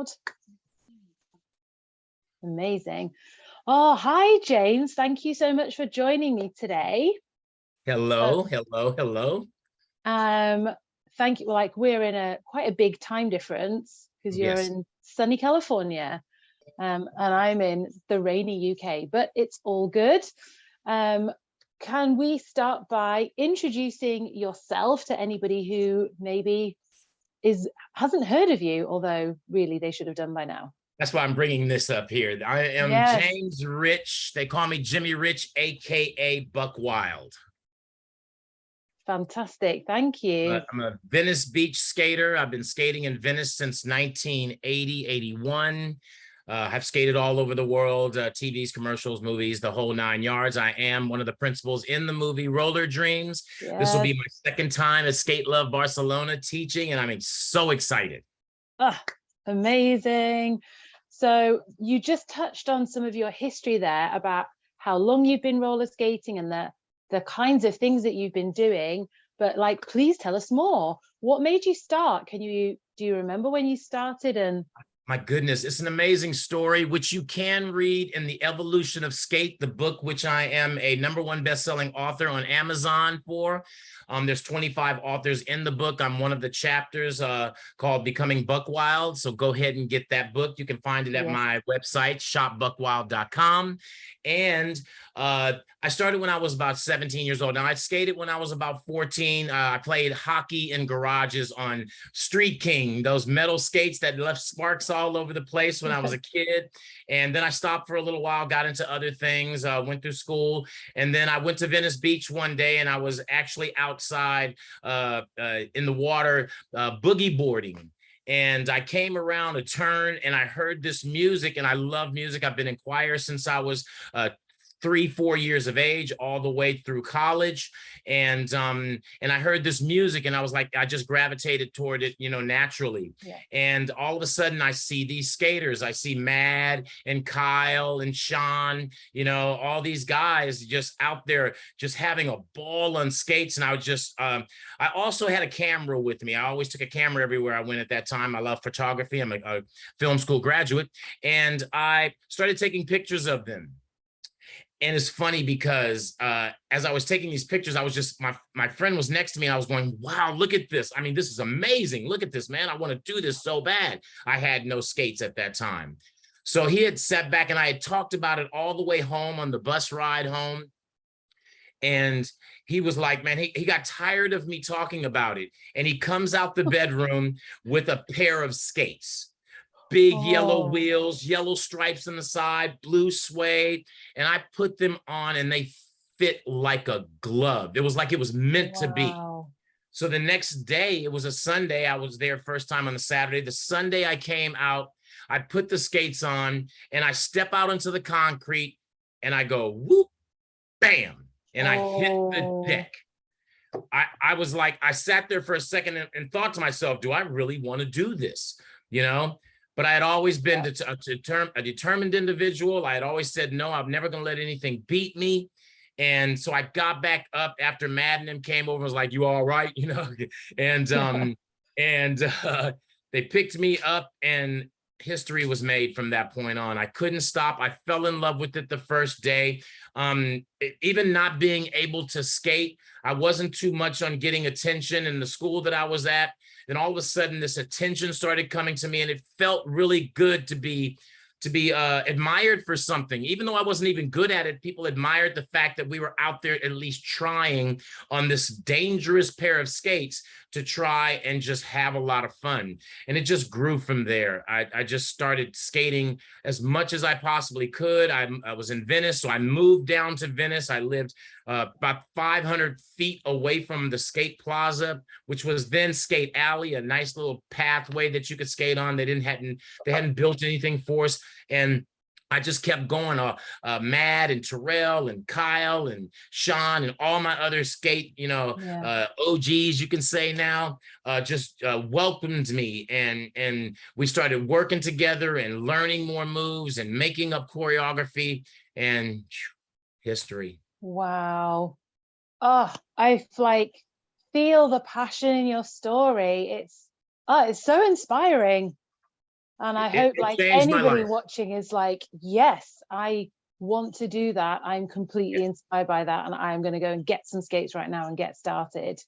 loud. Amazing. Oh, hi, James. Thank you so much for joining me today. Hello, hello. Thank you. Like, we're in quite a big time difference because you're in sunny California, and I'm in the rainy UK, but it's all good. Can we start by introducing yourself to anybody who maybe hasn't heard of you, although really they should have done by now? That's why I'm bringing this up here. I am James Rich. They call me Jimmy Rich, aka Buck Wild. Fantastic, thank you. I'm a Venice Beach skater. I've been skating in Venice since 1980, 81. I've skated all over the world, TVs, commercials, movies, the whole 9 yards. I am one of the principals in the movie Roller Dreams. Yes. This will be my second time at Skate Love Barcelona teaching, and I'm so excited. Amazing. So you just touched on some of your history there about how long you've been roller skating and the kinds of things that you've been doing, but like, please tell us more. What made you start? Do you remember when you started? And my goodness, it's an amazing story, which you can read in The Evolution of Skate, the book, which I am a #1 best-selling author on Amazon for. There's 25 authors in the book. I'm one of the chapters called Becoming Buck Wild. So go ahead and get that book. You can find it at my website, shopbuckwild.com. And I started when I was about 17 years old. Now, I skated when I was about 14. I played hockey in garages on Street King, those metal skates that left sparks all over the place when I was a kid. And then I stopped for a little while, got into other things, went through school. And then I went to Venice Beach one day, and I was actually outside in the water boogie boarding. And I came around a turn and I heard this music, and I love music. I've been in choir since I was 3-4 years of age, all the way through college. And I heard this music, and I was like, I just gravitated toward it, naturally. And all of a sudden I see these skaters. I see Mad and Kyle and Sean, all these guys just out there just having a ball on skates. And I was just, I also had a camera with me. I always took a camera everywhere I went at that time. I love photography. I'm a film school graduate. And I started taking pictures of them. And it's funny because as I was taking these pictures, I was just, my friend was next to me, and I was going, wow, look at this. I mean, this is amazing. Look at this, man. I want to do this so bad. I had no skates at that time. So he had sat back, and I had talked about it all the way home on the bus ride home. And he was like, man, he got tired of me talking about it. And he comes out the bedroom with a pair of skates. Big yellow wheels, yellow stripes on the side, blue suede. And I put them on, and they fit like a glove. It was like it was meant to be. So the next day, it was a Sunday. I was there first time on the Saturday. The Sunday I came out, I put the skates on, and I step out into the concrete, and I go, whoop, bam. And I hit the deck. I was like, I sat there for a second and thought to myself, do I really want to do this? But I had always been a determined individual. I had always said, no, I'm never going to let anything beat me. And so I got back up after Mad and them came over and was like, you all right? And they picked me up, and history was made from that point on. I couldn't stop. I fell in love with it the first day. Even not being able to skate, I wasn't too much on getting attention in the school that I was at. Then all of a sudden, this attention started coming to me, and it felt really good to be admired for something. Even though I wasn't even good at it, people admired the fact that we were out there at least trying on this dangerous pair of skates to try and just have a lot of fun. And it just grew from there. I just started skating as much as I possibly could. I was in Venice, so I moved down to Venice. I lived about 500 feet away from the skate plaza, which was then Skate Alley, a nice little pathway that you could skate on. They hadn't built anything for us. And I just kept going. Mad and Terrell and Kyle and Sean and all my other skate, OGs, you can say now, just welcomed me. And we started working together and learning more moves and making up choreography, and history. Wow. Oh, I feel the passion in your story. It's so inspiring. And I hope It like changed my anybody life. watching is like, yes, I want to do that. I'm completely inspired by that. And I'm going to go and get some skates right now and get started.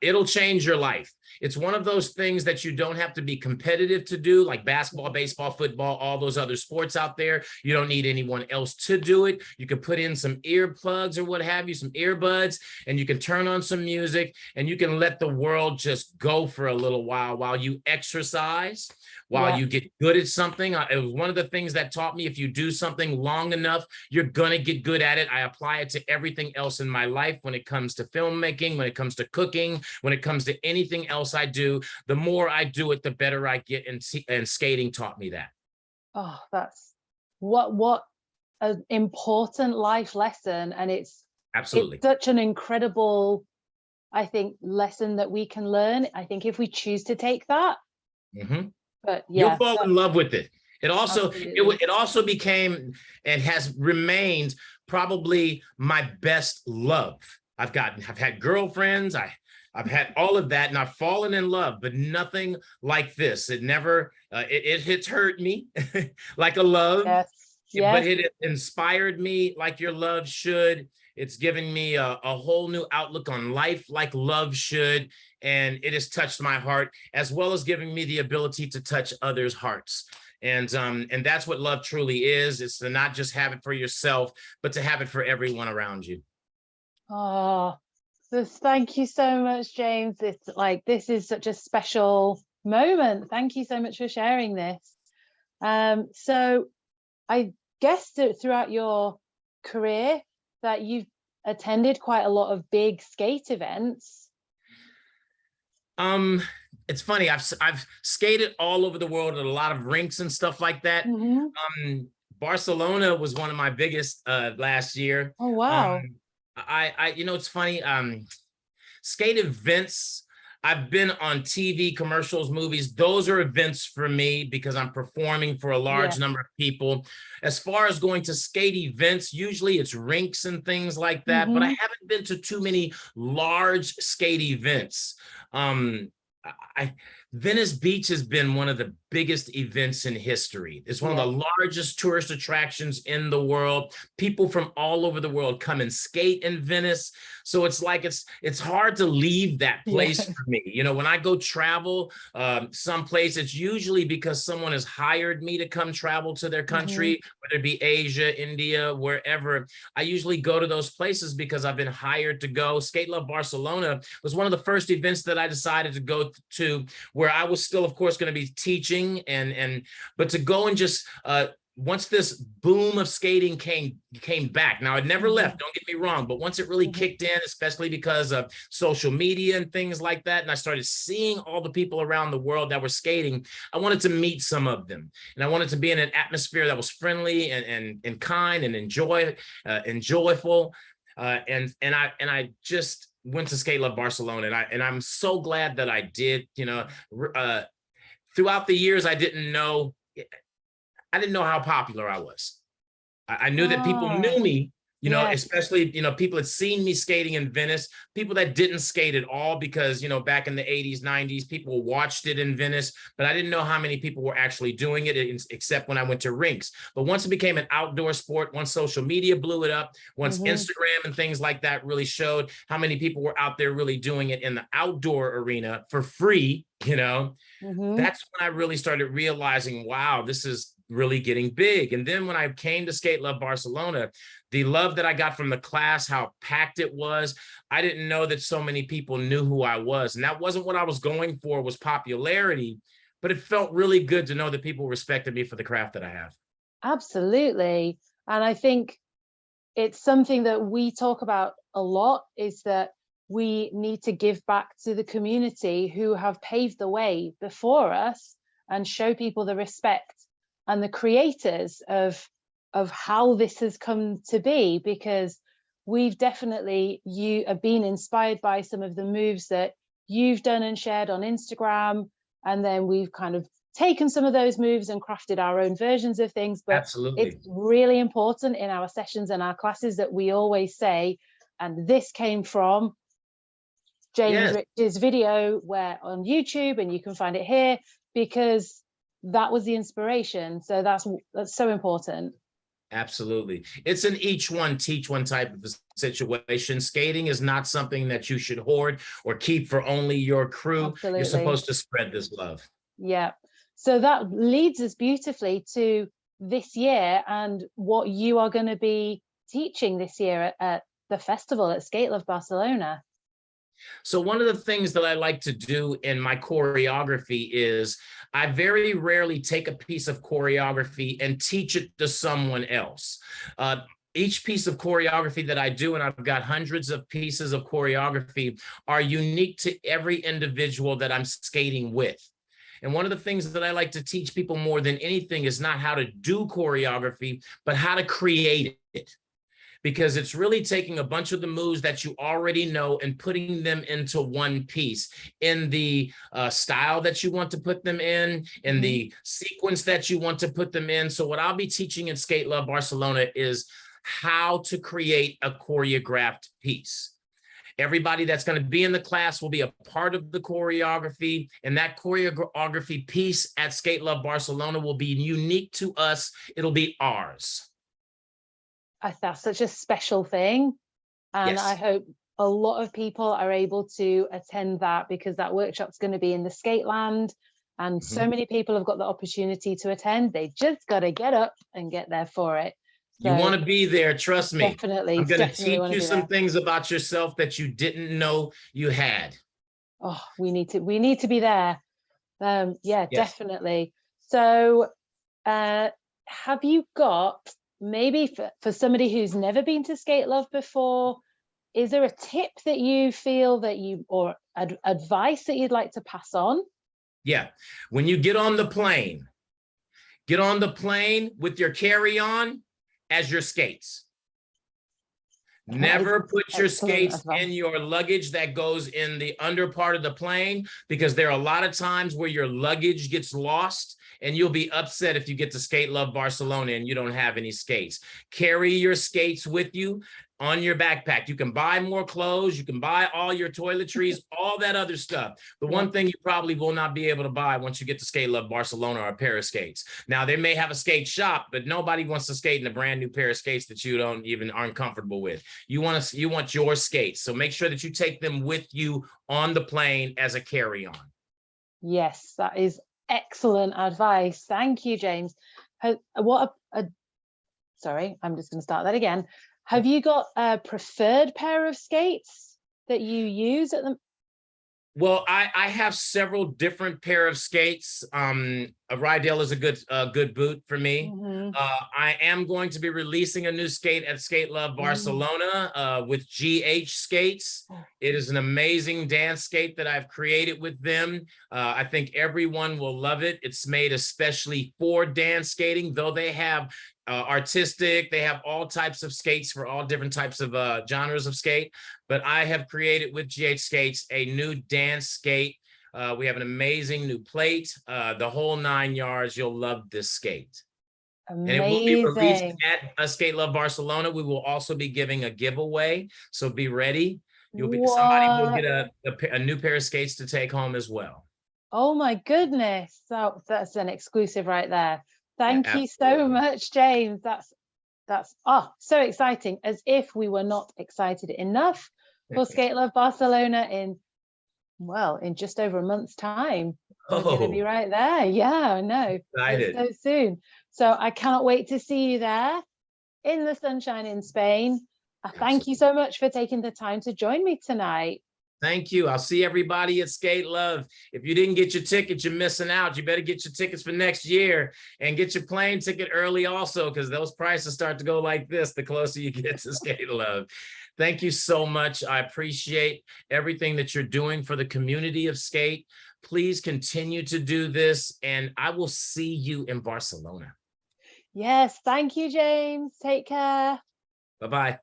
It'll change your life. It's one of those things that you don't have to be competitive to do, like basketball, baseball, football, all those other sports out there. You don't need anyone else to do it. You can put in some earplugs or what have you, some earbuds, and you can turn on some music and you can let the world just go for a little while you exercise, while you get good at something. It was one of the things that taught me, if you do something long enough, you're going to get good at it. I apply it to everything else in my life when it comes to filmmaking, when it comes to cooking, when it comes to anything else I do. The more I do it, the better I get, and skating taught me that. Oh, that's what an important life lesson. And it's such an incredible, I think, lesson that we can learn. I think if we choose to take that. But yeah, you'll fall in love with it. It also absolutely. it also became and has remained probably my best love. I've had girlfriends, I've had all of that, and I've fallen in love, but nothing like this. It never, it's hurt me like a love, but it inspired me like your love should. It's given me a whole new outlook on life like love should. And it has touched my heart, as well as giving me the ability to touch others' hearts. And that's what love truly is. It's to not just have it for yourself, but to have it for everyone around you. Oh, thank you so much, James. It's like, this is such a special moment. Thank you so much for sharing this. So I guess that throughout your career that you've attended quite a lot of big skate events. It's funny. I've skated all over the world at a lot of rinks and stuff like that. Barcelona was one of my biggest last year. Oh wow. You know, it's funny. Skate events, I've been on TV, commercials, movies. Those are events for me because I'm performing for a large number of people. As far as going to skate events, usually it's rinks and things like that, but I haven't been to too many large skate events. Venice Beach has been one of the biggest events in history. It's one of the largest tourist attractions in the world. People from all over the world come and skate in Venice. So it's like, it's hard to leave that place for me. You know, when I go travel someplace, it's usually because someone has hired me to come travel to their country, whether it be Asia, India, wherever. I usually go to those places because I've been hired to go. Skate Love Barcelona was one of the first events that I decided to go to, where I was still, of course, going to be teaching but to go and just once this boom of skating came back. Now, it never left, don't get me wrong, but once it really kicked in, especially because of social media and things like that, and I started seeing all the people around the world that were skating, I wanted to meet some of them, and I wanted to be in an atmosphere that was friendly and kind and enjoyable, and I just went to Skate Love Barcelona, and I'm so glad that I did. You know, throughout the years, I didn't know how popular I was. I knew that people knew me, you know, especially, you know, people had seen me skating in Venice, people that didn't skate at all because, you know, back in the 80s, 90s, people watched it in Venice, but I didn't know how many people were actually doing it, except when I went to rinks. But once it became an outdoor sport, once social media blew it up, once Instagram and things like that really showed how many people were out there really doing it in the outdoor arena for free, you know, that's when I really started realizing, wow, this is really getting big. And then when I came to Skate Love Barcelona, the love that I got from the class, how packed it was, I didn't know that so many people knew who I was. And that wasn't what I was going for, was popularity, but it felt really good to know that people respected me for the craft that I have. Absolutely. And I think it's something that we talk about a lot, is that we need to give back to the community who have paved the way before us and show people the respect and the creators of how this has come to be, because we've definitely, you have been inspired by some of the moves that you've done and shared on Instagram, and then we've kind of taken some of those moves and crafted our own versions of things. But it's really important in our sessions and our classes that we always say, and this came from James Rich's video, where on YouTube, and you can find it here, because that was the inspiration. So that's so important. Absolutely. It's an each one, teach one type of situation. Skating is not something that you should hoard or keep for only your crew. Absolutely. You're supposed to spread this love. Yeah. So that leads us beautifully to this year and what you are going to be teaching this year at the festival at Skate Love Barcelona. So one of the things that I like to do in my choreography is I very rarely take a piece of choreography and teach it to someone else. Each piece of choreography that I do, and I've got hundreds of pieces of choreography, are unique to every individual that I'm skating with. And one of the things that I like to teach people more than anything is not how to do choreography, but how to create it. Because it's really taking a bunch of the moves that you already know and putting them into one piece in the style that you want to put them in the sequence that you want to put them in. So what I'll be teaching in Skate Love Barcelona is how to create a choreographed piece. Everybody that's going to be in the class will be a part of the choreography, and that choreography piece at Skate Love Barcelona will be unique to us. It'll be ours. That's such a special thing. And Yes. I hope a lot of people are able to attend that, because that workshop's going to be in the Skateland, and so many people have got the opportunity to attend. They just got to get up and get there for it. So, you want to be there, trust me. Definitely. I'm going to teach you some things about yourself that you didn't know you had. Oh, we need to be there. Yeah, yes. Definitely. So have you got, maybe for somebody who's never been to Skate Love before, is there a tip that you feel that or advice that you'd like to pass on? Yeah. When you get on the plane with your carry-on as your skates. Never put your skates in your luggage that goes in the under part of the plane, because there are a lot of times where your luggage gets lost and you'll be upset if you get to Skate Love Barcelona and you don't have any skates. Carry your skates with you on your backpack. You can buy more clothes, you can buy all your toiletries, all that other stuff. The one thing you probably will not be able to buy once you get to Skate Love Barcelona are a pair of skates. Now, they may have a skate shop, but nobody wants to skate in a brand new pair of skates that you aren't comfortable with. You want your skates. So make sure that you take them with you on the plane as a carry-on. Yes, that is excellent advice. Thank you, James. Sorry, I'm just going to start that again. Have you got a preferred pair of skates that you use at the? Well, I have several different pair of skates. A Rydell is a good boot for me. I am going to be releasing a new skate at Skate Love Barcelona with GH skates. It is an amazing dance skate that I've created with them. I think everyone will love it. It's made especially for dance skating, though they have artistic, they have all types of skates for all different types of genres of skate. But I have created with GH skates a new dance skate. We have an amazing new plate, the whole 9 yards. You'll love this skate. Amazing. And it will be released at Skate Love Barcelona. We will also be giving a giveaway, so be ready. Somebody will get a new pair of skates to take home as well. Oh my goodness, that's an exclusive right there. Thank you so much, James. That's so exciting. As if we were not excited enough for Skate Love Barcelona in just over a month's time. We're going to be right there. Yeah, I know. Excited. So soon. So I cannot wait to see you there in the sunshine in Spain. Thank you so much for taking the time to join me tonight. Thank you. I'll see everybody at Skate Love. If you didn't get your ticket, you're missing out. You better get your tickets for next year and get your plane ticket early also, because those prices start to go like this the closer you get to Skate Love. Thank you so much. I appreciate everything that you're doing for the community of skate. Please continue to do this, and I will see you in Barcelona. Yes. Thank you, James. Take care. Bye-bye.